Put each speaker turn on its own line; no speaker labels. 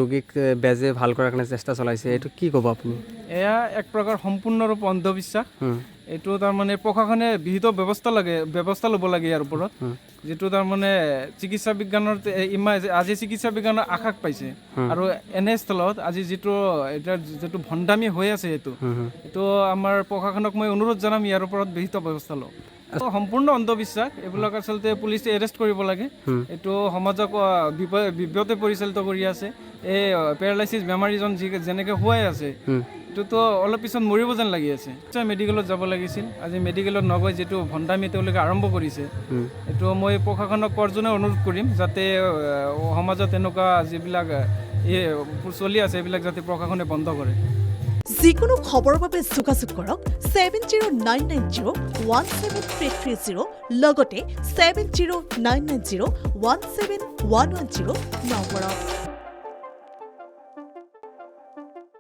ৰোগীক বেজে ভাল কৰাৰ কাৰণে চেষ্টা চলাইছে, এইটো কি ক'ব আপুনি?
এয়া এক প্ৰকাৰ সম্পূৰ্ণৰূপে অন্ধবিশ্বাস। এইটো তাৰমানে প্ৰশাসনে বিহিত ব্যৱস্থা ল'ব লাগে ইয়াৰ ওপৰত, যিটো তাৰমানে চিকিৎসা বিজ্ঞানৰ আজি চিকিৎসা বিজ্ঞানৰ আশাক পাইছে আৰু এনেস্থলত আজি যিটো ভণ্ডামি হৈ আছে এইটো আমাৰ প্ৰশাসনক মই অনুৰোধ জনাম ইয়াৰ ওপৰত বিহিত ব্যৱস্থা লওক। সম্পূৰ্ণ অন্ধবিশ্বাস, এইবিলাক আচলতে পুলিচে এৰেষ্ট কৰিব লাগে। এইটো সমাজক বিভ্ৰতে পৰিচালিত কৰি আছে। এই পেৰালাইচিছ বেমাৰীজন যেনেকৈ শুৱাই আছে, এইটোতো অলপ পিছত মৰিব যেন লাগি আছে। মেডিকেলত যাব লাগিছিল, আজি মেডিকেলত নগৈ যিটো ভণ্ডামি তেওঁলোকে আৰম্ভ কৰিছে, এইটো মই প্ৰশাসনক কৰজনে অনুৰোধ কৰিম যাতে সমাজত এনেকুৱা যিবিলাক চলি আছে এইবিলাক যাতে প্ৰশাসনে বন্ধ কৰে।
যিকোনো খবৰৰ বাবে যোগাযোগ কৰক 7099017330 লগতে 7099017110 নম্বৰত।